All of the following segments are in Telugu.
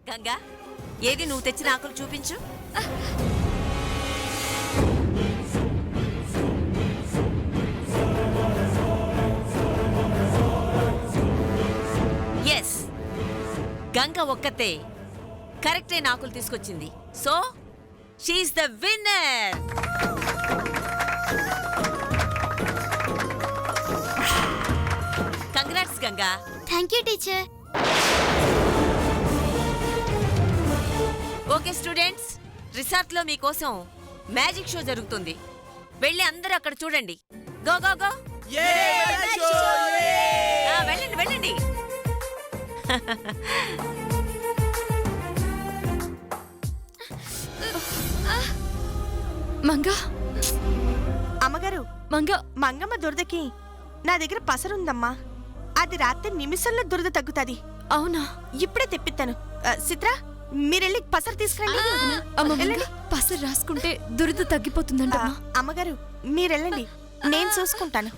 గంగా, ఏది నువ్వు తెచ్చిన ఆకులు చూపించు. ఎస్, గంగ ఒక్కతే కరెక్టే ఆకులు తీసుకొచ్చింది. So she is the winner. Congrats Ganga. Thank you teacher. Okay students, resort లో మీకోసం మ్యాజిక్ షో జరుగుతుంది. వెళ్ళి అందరూ అక్కడ చూడండి. Go go go. వెళ్ళండి వెళ్ళండి. మంగా, అమ్మగారు, మంగమ్మ దురదకి నా దగ్గర పసరుందమ్మా. అది రాత్రి నిమిషంలో దురద తగ్గుతుంది. అవునా? ఇప్పుడే తెప్పిస్తాను. చిత్ర, మీరెళ్ళి పసరు తీసుకురండి. పసరు రాసుకుంటే దురద తగ్గిపోతుందంట. అమ్మగారు, మీరెళ్ళండి, నేను చూసుకుంటాను.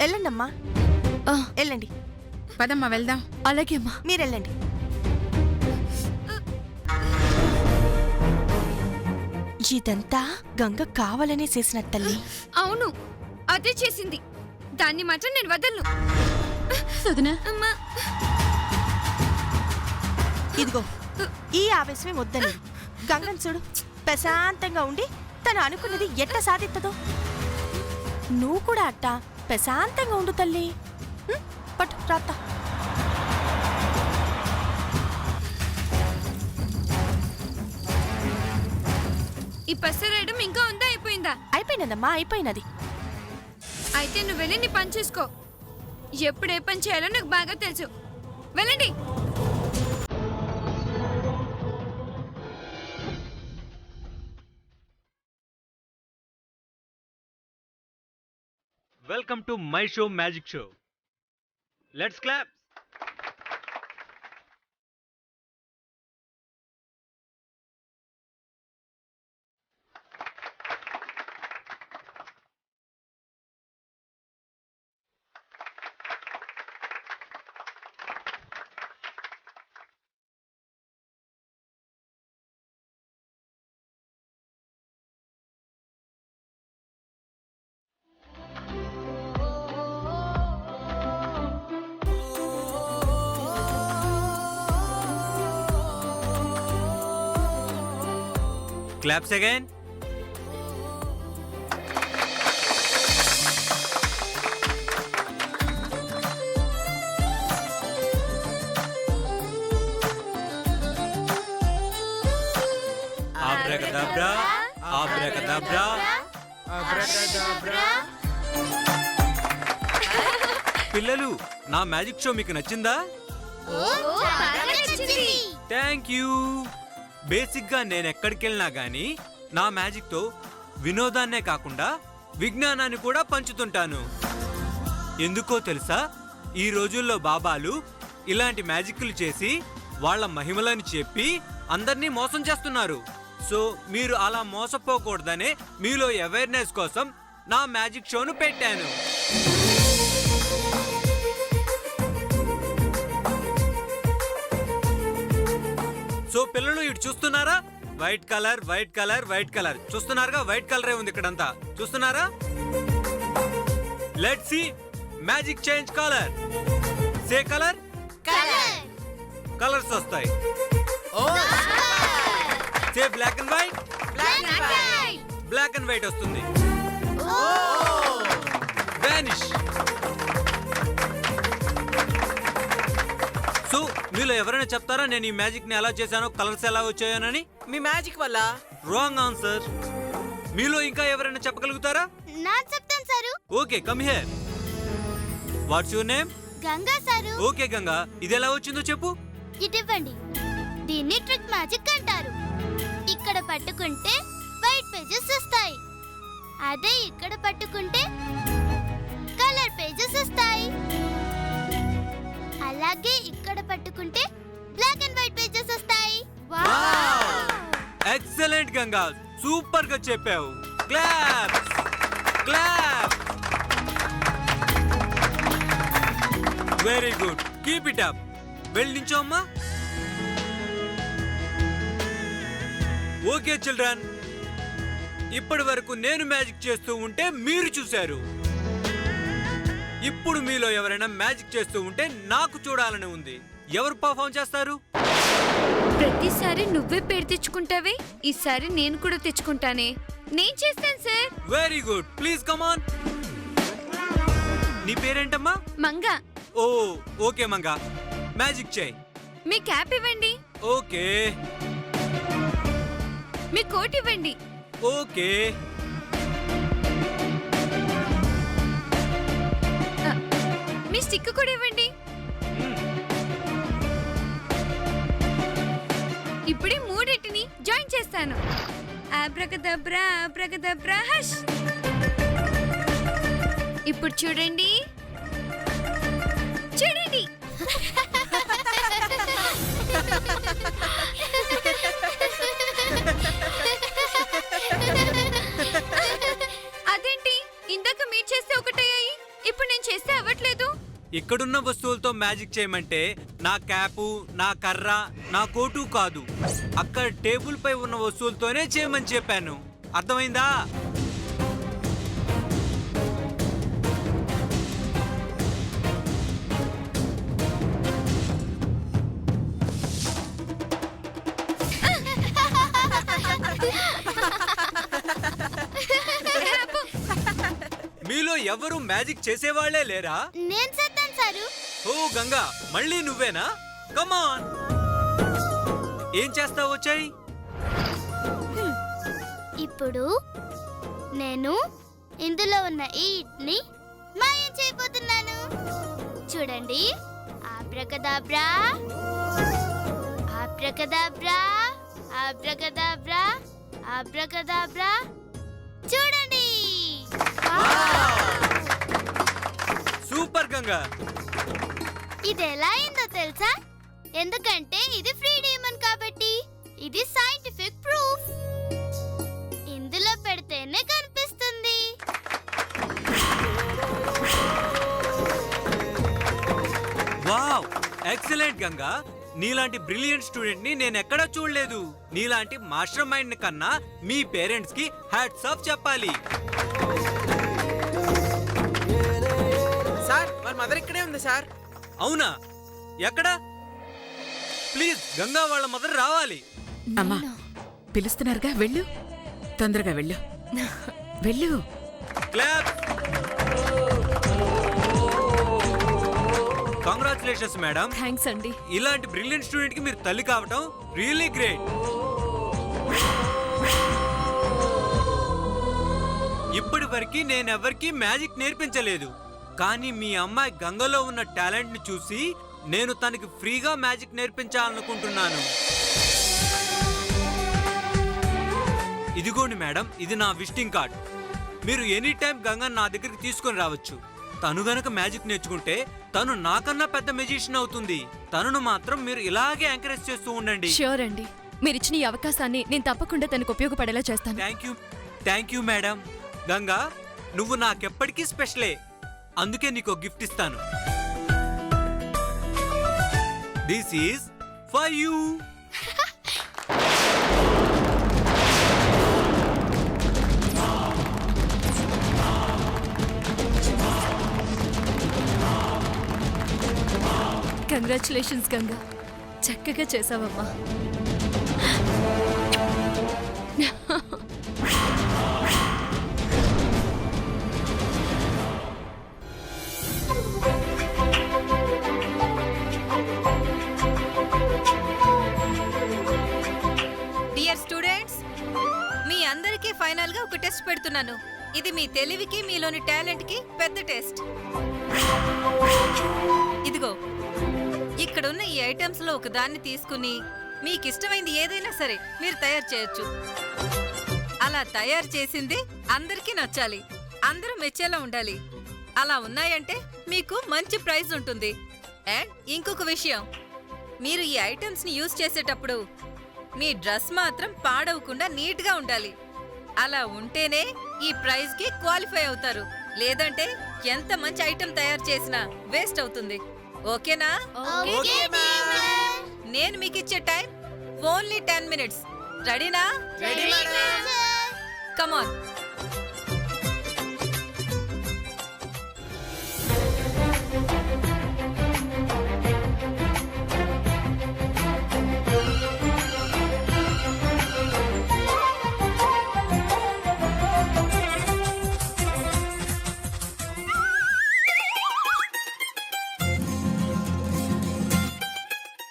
వెళ్ళండి అమ్మా, వెళ్ళండి. పదమ్మా వెళ్దాం. అలాగే అమ్మా, మీరెళ్ళండి. ఇదంతా గంగ కావాలనే చేసిన తల్లి. అవును, అదే చేసింది. దాన్ని మాత్రం నేను వదలను. ఇదిగో, ఈ ఆవేశమే వద్దని గంగను చూడు, ప్రశాంతంగా ఉండి తను అనుకున్నది ఎట్ట సాధిస్తుందో. నువ్వు కూడా అట్టా ప్రశాంతంగా ఉండు తల్లి. పట్టు రాత్త. ఈ పసరు రాయడం ఇంకా ఉందా, అయిపోయిందా? అయిపోయినదమ్మా, అయిపోయినది. అయితే నువ్వు వెళ్ళి నీ పని చూసుకో. ఎప్పుడు ఏ పని చేయాలో నాకు బాగా తెలుసు. వెళ్ళండి. Welcome to my show, Magic Show. Let's clap. Claps again. Abracadabra, abracadabra, abracadabra. పిల్లలు, నా మ్యాజిక్ షో మీకు నచ్చిందా? Thank you. బేసిక్ గా నేను ఎక్కడికెళ్ళినా గానీ నా మ్యాజిక్ తో వినోదాన్నే కాకుండా విజ్ఞానాన్ని కూడా పంచుతుంటాను. ఎందుకో తెలుసా? ఈ రోజుల్లో బాబాలు ఇలాంటి మ్యాజిక్లు చేసి వాళ్ళ మహిమలని చెప్పి అందర్నీ మోసం చేస్తున్నారు. సో మీరు అలా మోసపోకూడదనే మీలో అవేర్నెస్ కోసం నా మ్యాజిక్ షోను పెట్టాను. సో పిల్లలు, ఇటు చూస్తున్నారా? White colour, white colour, white colour. చూస్తున్నారుగా? వైట్ కలరే ఉంది ఇక్కడంతా. చూస్తున్నారా? Let's see magic change colour. Say colour. Colours వస్తాయి. Say black and white. Black and white వస్తుంది. వానిష్. సో మీలో ఎవరైనా చెప్తారా నేను ఈ మ్యాజిక్ ని ఎలా చేశానో, కలర్స్ ఎలా వచ్చాయోనని? మీ మ్యాజిక్ వల్ల. Wrong answer. మీలో ఇంకా ఎవరైనా చెప్పగలుగుతారా? నా చెప్తాను sir. Okay, come here. What's your name? Ganga sir. Okay Ganga, ఇది ఎలా వచ్చిందో చెప్పు. ఇటివ్వండి. దీన్ని ట్రిక్ మ్యాజిక్ అంటారు. ఇక్కడ పట్టుకుంటే వైట్ పేజెస్ వస్తాయి. అదే ఇక్కడ పట్టుకుంటే కలర్ పేజెస్ వస్తాయి. అలాగే ఇక్కడ పట్టుకుంటే బ్లాక్ అండ్ వైట్ పేజెస్ వస్తాయి. ఎక్సలెంట్ గంగా, సూపర్ గా చెప్పావు. Clap clap. Very good, keep it up. వెళ్ళి నించో అమ్మా. ఓకే చిల్డ్రన్, ఇప్పటి వరకు నేను మ్యాజిక్ చేస్తూ ఉంటే మీరు చూశారు. ఇప్పుడు మీలో ఎవరైనా మ్యాజిక్ చేస్తూ ఉంటే నాకు చూడాలని ఉంది. ఎవరు పర్ఫామ్ చేస్తారు? ప్రతిసారి నువ్వే పేరు తెచ్చుకుంటావే, ఈసారి నేను కూడా తెచ్చుకుంటానే. నేను చేస్తాను sir. Very good, please come on. నీ పేరేంటమ్మా? మంగ. ఓ ఓకే మంగా, మ్యాజిక్ చేయి. మీ క్యాప్ ఇవ్వండి. ఓకే మీ కోట్ ఇవ్వండి. ఓకే మీ స్టిక్ కూడా ఇవ్వండి. ఇప్పుడే మూడింటిని జాయిన్ చేస్తాను. ఆబ్రకదబ్రా ఆబ్రకదబ్రా హష్. ఇప్పుడు చూడండి చూడండి. అదేంటి, ఇందాక మీరు చేస్తే ఒకటయ్యాయి, ఇప్పుడు నేను చేస్తే అవ్వట్లేదు. ఇక్కడున్న వస్తువులతో మ్యాజిక్ చేయమంటే నా క్యాపు, నా కర్ర, నా కోటు కాదు, అక్కడ టేబుల్ పై ఉన్న వస్తువులతోనే చేయమని చెప్పాను. అర్థమైందా? మీలో ఎవరు మ్యాజిక్ చేసేవాళ్లే లేరా? నేను చేస్తాను సారు. ఓ గంగా, మళ్ళీ నువ్వేనా? కమాన్, ఏం చేస్తావు? వచ్చాయి. ఇప్పుడు నేను ఇందులో ఉన్న ఈ ఇడ్ని మాయం చేయబోతున్నాను. చూడండి, ఆబ్రకదాబ్రా ఆబ్రకదాబ్రా ఆబ్రకదాబ్రా ఆబ్రకదాబ్రా. చూడండి, సూపర్ గంగా. ఇది ఎలా అయిందో తెలుసా? ఎందుకంటే ఇది ఫ్రీ డీమన్ కాబట్టి. ఇది సైంటిఫిక్ ప్రూఫ్. ఇందులో పెడితేనే కనిపిస్తుంది. Wow, excellent Ganga. నీలాంటి బ్రిలియంట్ స్టూడెంట్ ని నేను ఎక్కడా చూడలేదు. నీలాంటి మాస్టర్ మైండ్ కన్నా మీ పేరెంట్స్ కి హ్యాట్స్ ఆఫ్ చెప్పాలి. సార్, వాళ్ళ మదర్ ఇక్కడే ఉంది సార్. అవునా? ఎక్కడా? ప్లీజ్, గంగా వాళ్ళ మదర్ రావాలి. అమ్మా, పిలుస్తున్నారుగా, వెళ్ళు, తొందరగా వెళ్ళు, వెళ్ళు. క్లాప్. Congratulations madam. థ్యాంక్స్ అండి. ఇలాంటి బ్రిలియంట్ స్టూడెంట్ కి మీరు తల్లి కావటం రియల్లీ గ్రేట్. ఇప్పటి వరకు నేనెవరికి మ్యాజిక్ నేర్పించలేదు, కానీ మీ అమ్మాయి గంగలో ఉన్న టాలెంట్ ని చూసి నేను తనకి ఫ్రీగా మ్యాజిక్ నేర్పించాలనుకుంటున్నాను. ఇదిగోండి మేడం, ఇది నా విజిటింగ్ కార్డ్. మీరు ఎనీ టైం గంగను నా దగ్గరికి తీసుకొని రావచ్చు. తను గనక మ్యాజిక్ నేర్చుకుంటే తను నాకన్నా పెద్ద మెజిషియన్ అవుతుంది. తనను మాత్రం మీరు ఇలాగే ఎంకరేజ్ చేస్తూ ఉండండి. ష్యూర్ అండి, మీరిచ్చిన ఈ అవకాశాన్ని నేను తప్పకుండా తనకు ఉపయోగపడేలా చేస్తాను. Thank you madam. గంగా, నువ్వు నాకెప్పటికీ స్పెషలే. అందుకే నీకు గిఫ్ట్ ఇస్తాను. This is for you. Congratulations Ganga, చక్కగా చేసావమ్మా. డియర్ స్టూడెంట్స్, మీ అందరికీ ఫైనల్ గా ఒక టెస్ట్ పెడుతున్నాను. ఇది మీ తెలివికి, మీలోని టాలెంట్ కి పెద్ద టెస్ట్. ఇదిగో, ఇక్కడున్న ఈ ఐటమ్స్ లో ఒక దాన్ని తీసుకుని మీకు ఇష్టమైంది ఏదైనా సరే మీరు తయారు చేయొచ్చు. అలా తయారు చేసింది అందరికీ నచ్చాలి, అందరూ మెచ్చేలా ఉండాలి. అలా ఉన్నాయంటే మీకు మంచి ప్రైజ్ ఉంటుంది. అండ్ ఇంకొక విషయం, మీరు ఈ ఐటమ్స్ ని యూజ్ చేసేటప్పుడు మీ డ్రెస్ మాత్రం పాడవకుండా నీట్ గా ఉండాలి. అలా ఉంటేనే ఈ ప్రైజ్ కి క్వాలిఫై అవుతారు. లేదంటే ఎంత మంచి ఐటమ్ తయారు చేసినా వేస్ట్ అవుతుంది. ఓకేనా? Okay teacher. నేను మీకు ఇచ్చే టైం ఓన్లీ 10 minutes. రెడీనా? కమాన్.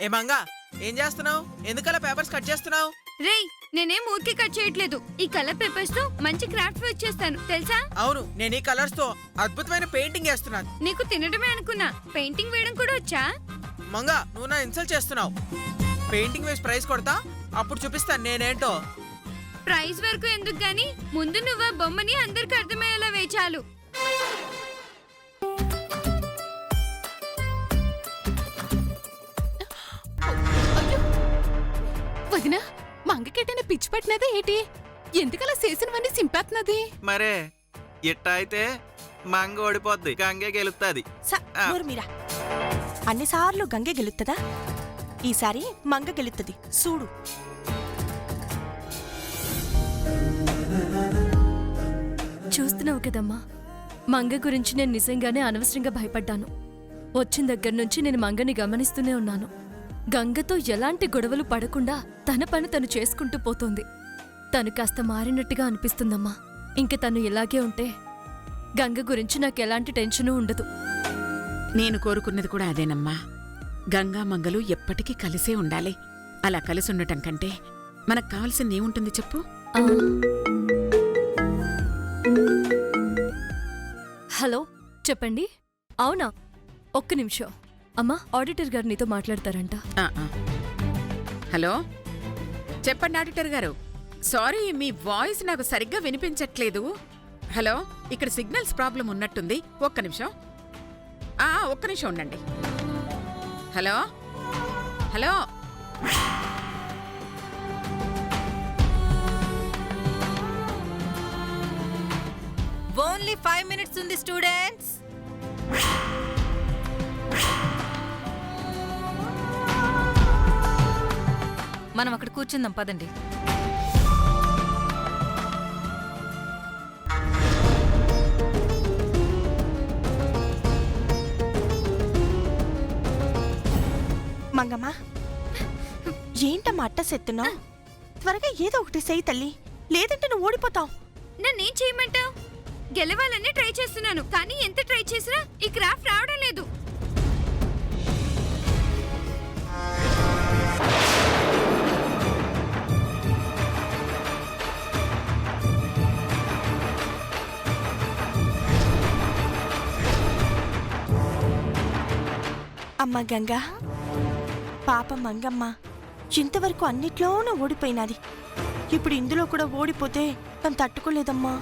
ఏ మంగా ఏం చేస్తున్నావు? ఎందుకలా పేపర్స్ కట్ చేస్తున్నావు? రేయ్, నేనేం ఊరికే కట్ చేయట్లేదు. ఈ కలర్ పేపర్స్ తో మంచి క్రాఫ్ట్ వర్క్ చేస్తాను తెలుసా? అవును, నేను ఈ కలర్స్ తో అద్భుతమైన పెయింటింగ్ వేస్తున్నాను. నీకు తినడమే అనుకున్నా, పెయింటింగ్ వేయడం కూడా వచ్చా? మంగా, నువ్వు నా ఇన్సల్ట్ చేస్తున్నావు. పెయింటింగ్ వేసి ప్రైజ్ కొడతా, అప్పుడు చూపిస్తాను నేనేంటో. ప్రైజ్ వరకు ఎందుకు గాని ముందు నువ్వు ఆ బొమ్మని అందరికి అర్థమయ్యేలా వేచాలు. వదినా, మంగకెట్టైనా పిచ్చి పట్టినదే ఏంటి? ఎందుకలా చేసినవన్నీ సింపేస్తున్నది? మరే ఇట్ట అయితే మంగ ఓడిపోద్ది, గంగే గెలుస్తుంది. మీరా అన్నిసార్లు గంగె గెలుత్తదా? ఈసారి మంగ గెలుత్తది చూడు. చూస్తున్నావు కదమ్మా, మంగ గురించి నేను నిజంగానే అనవసరంగా భయపడ్డాను. వచ్చిన దగ్గర నుంచి నేను మంగని గమనిస్తూనే ఉన్నాను. గంగతో ఎలాంటి గొడవలు పడకుండా తన పని తను చేసుకుంటూ పోతోంది. తను కాస్త మారినట్టుగా అనిపిస్తుందమ్మా. ఇంక తను ఇలాగే ఉంటే గంగ గురించి నాకు ఎలాంటి టెన్షను ఉండదు. నేను కోరుకున్నది కూడా అదేనమ్మా. గంగా మంగలు ఎప్పటికీ కలిసే ఉండాలి. అలా కలిసి ఉండటం కంటే మనకు కావాల్సింది ఏముంటుంది చెప్పు? ఆ. హలో, చెప్పండి. అవునా, ఒక్క నిమిషం. అమ్మా, ఆడిటర్ గారు నీతో మాట్లాడతారంట. హలో, చెప్పండి ఆడిటర్ గారు. సారీ, మీ వాయిస్ నాకు సరిగ్గా వినిపించట్లేదు. హలో, ఇక్కడ సిగ్నల్స్ ప్రాబ్లం ఉన్నట్టుంది. ఒక్క నిమిషం. ఒక్క నిమిషం ఉండండి. హలో హలో ఓన్లీ 5 minutes ఉంది స్టూడెంట్స్. మనం అక్కడ కూర్చుందాం పదండి. మంగమ్మ, ఏంటమ్మా అట్టసెత్తున్నావు? త్వరగా ఏదో ఒకటి చెయ్యి తల్లి, లేదంటే నువ్వు ఓడిపోతావు. నన్నేం చేయమంటావు? గెలవాలని ట్రై చేస్తున్నాను, కానీ ఎంత ట్రై చేసినా ఈ క్రాఫ్ట్ రావడం లేదు. అమ్మ గంగా, పాప మంగమ్మ ఇంతవరకు అన్నిట్లోనూ ఓడిపోయినది. ఇప్పుడు ఇందులో కూడా ఓడిపోతే తను తట్టుకోలేదమ్మా.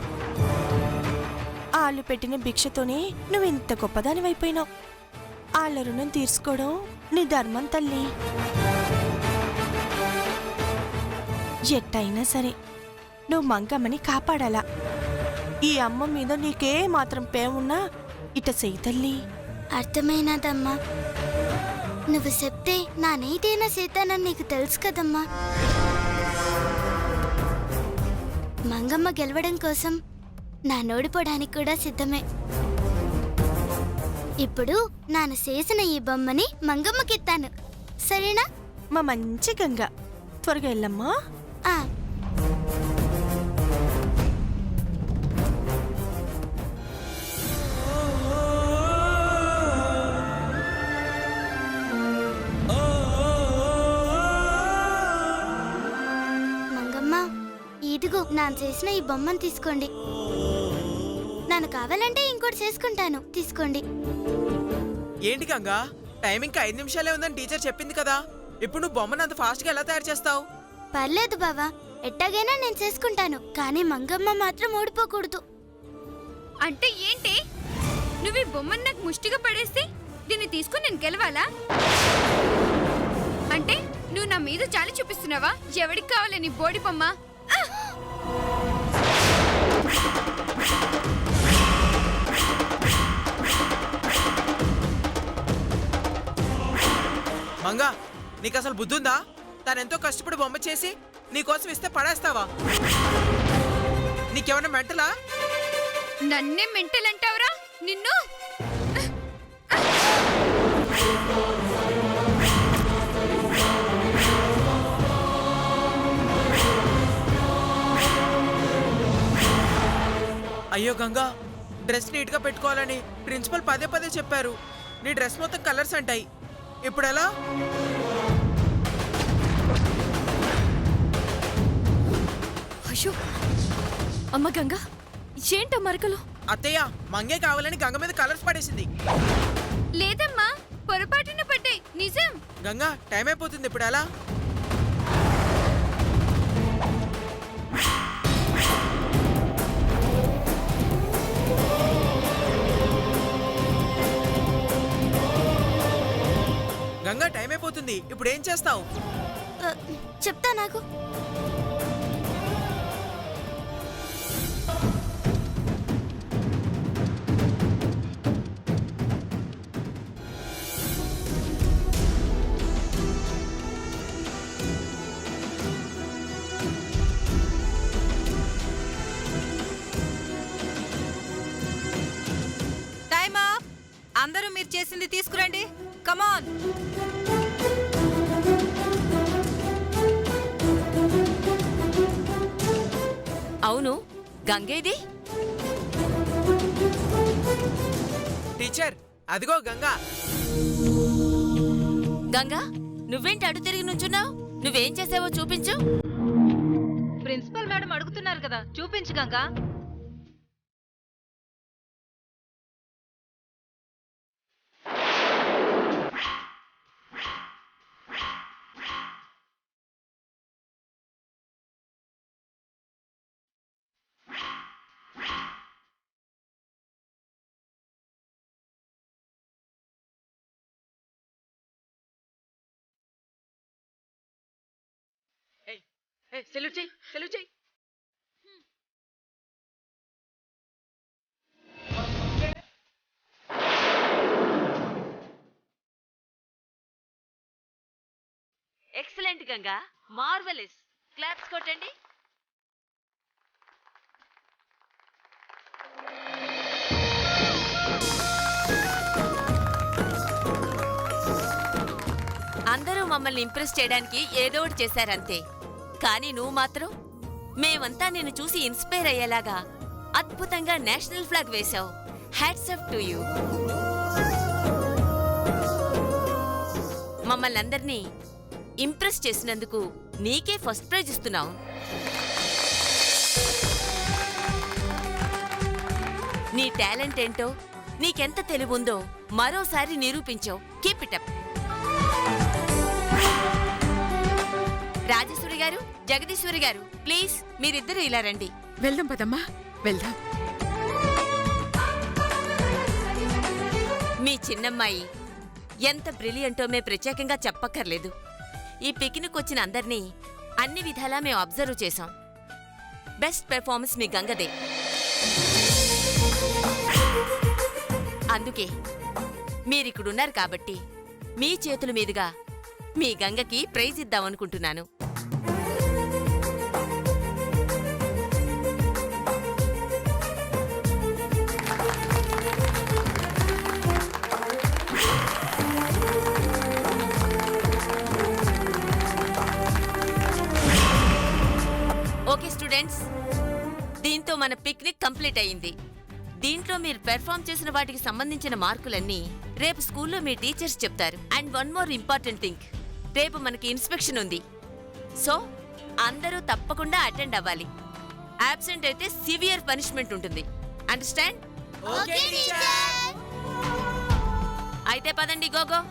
వాళ్ళు పెట్టిన భిక్షతోనే నువ్వు ఇంత గొప్పదానివైపోయినావు. వాళ్ళ రుణం తీర్చుకోవడం నీ ధర్మం తల్లి. ఎట్టయినా సరే నువ్వు మంగమ్మని కాపాడాలా. ఈ అమ్మ మీద నీకే మాత్రం పేమున్నా ఇట చెయ్యి తల్లి. అర్థమైనదమ్మా. నువ్వు చెప్తే నానేదైనా చేతానని నీకు తెలుసు కదమ్మా. మంగమ్మ గెలవడం కోసం నా నోడిపోవడానికి కూడా సిద్ధమే. ఇప్పుడు నాన్న చేసిన ఈ బొమ్మని మంగమ్మకిస్తాను, సరేనా? మా మంచి గంగ, త్వరగా వెళ్ళమ్మా. మంగమ్మ, ఇదిగో నాన్న చేసిన ఈ బొమ్మను తీసుకోండి. నాన్న కావాలంటే ఇంకోటి చేసుకుంటాను, తీసుకోండి. ఏంటి గంగా, టైం ఇంకా 5 నిమిషాలే ఉందని టీచర్ చెప్పింది కదా. ఇప్పుడు నువ్వు బొమ్మను అంత ఫాస్ట్గా ఎలా తయారు చేస్తావు? పర్లేదు బావా, ఎట్టాగైనా నేను చేసుకుంటాను, కానీ మంగమ్మ మాత్రం ఓడిపోకూడదు. అంటే ఏంటి? నువ్వు ఈ బొమ్మను నాకు ముష్టిగా పడేస్తే దీన్ని తీసుకుని నేను గెలవాలా? అంటే నువ్వు నా మీద జాలి చూపిస్తున్నావా? ఎవడికి కావాలి నీ బోడి బొమ్మ? మంగా, నీకు అసలు బుద్ధుందా? తనెంతో కష్టపడి బొమ్మ చేసి నీకోసం ఇస్తే పడేస్తావా? నీకేమన్నా మెంటలా? నన్నే మెంటల్ అంటావురా నిన్ను? అయ్యో గంగా, డ్రెస్ నీట్ గా పెట్టుకోవాలని ప్రిన్సిపల్ పదే పదే చెప్పారు. నీ డ్రెస్ మొత్తం కలర్స్ అంటాయి. ఇప్పుడు ఎలా? అయ్యో అమ్మ గంగా, ఏంట మరకలు? అత్తయ్య, మంగే కావాలని గంగ మీద కలర్స్ పడేసింది. లేదమ్మా, పొరపాటున పడ్డాయి. నిజం. గంగా, టైం అయిపోతుంది. ఇప్పుడు ఎలా? గంగా, టైం అయిపోతుంది. ఇప్పుడు ఏం చేస్తావు? చెప్తా నాకు. Time up. అందరూ మీరు చేసింది తీసుకురండి. కమాన్. అవును, గంగేది? టీచర్, అదిగో గంగా. గంగా, నువ్వేంటి అడు తిరిగి నుంచున్నావు? నువ్వేం చేసావో చూపించు. ప్రిన్సిపల్ మేడం అడుగుతున్నారు కదా, చూపించు గంగా. సెల్యూట్ చెయ్యి, సెల్యూట్ చెయ్యి. Excellent Ganga, marvellous. క్లాప్స్ కొట్టండి. అందరూ మమ్మల్ని ఇంప్రెస్ చేయడానికి ఏదో ఒకటి చేశారంతే. కానీ నువ్వు మాత్రం మేమంతా నిన్ను చూసి ఇన్స్పైర్ అయ్యేలాగా అద్భుతంగా నేషనల్ ఫ్లాగ్ వేశావు. Hats off to you. మమ్మల్ని అందరినీ ఇంప్రెస్ చేసినందుకు నీకే ఫస్ట్ ప్రైజ్ ఇస్తున్నావు. నీ టాలెంట్ ఏంటో, నీకెంత తెలివుందో మరోసారి నిరూపించావు. Keep it up. రాజేశ్వరి గారు, జగదీశ్వరి గారు, ప్లీజ్ మీరిద్దరూ ఇలా రండి. వెళ్దాం పదమ్మా, వెళ్దాం. మీ చిన్నమ్మాయి ఎంత బ్రిలియంటో మే ప్రత్యేకంగా చెప్పక్కర్లేదు. ఈ పిక్నిక్ వచ్చిన అందర్నీ అన్ని విధాలా మేము అబ్జర్వ్ చేశాం. బెస్ట్ పెర్ఫార్మెన్స్ మీ గంగదే. అందుకే మీరిక్కడున్నారు కాబట్టి మీ చేతుల మీదుగా మీ గంగకి ప్రైజ్ ఇద్దామనుకుంటున్నాను. ఓకే స్టూడెంట్స్, దీంతో మన పిక్నిక్ కంప్లీట్ అయింది. దీంట్లో మీరు పెర్ఫామ్ చేసిన వాటికి సంబంధించిన మార్కులన్నీ రేపు స్కూల్లో మీ టీచర్స్ చెప్తారు. And one more important thing, రేపు మనకి ఇన్స్పెక్షన్ ఉంది. సో అందరూ తప్పకుండా అటెండ్ అవ్వాలి. అబ్సెంట్ అయితే సివియర్ పనిష్మెంట్ ఉంటుంది. అండర్స్టాండ్? Okay teacher. అయితే పదండి, గోగో.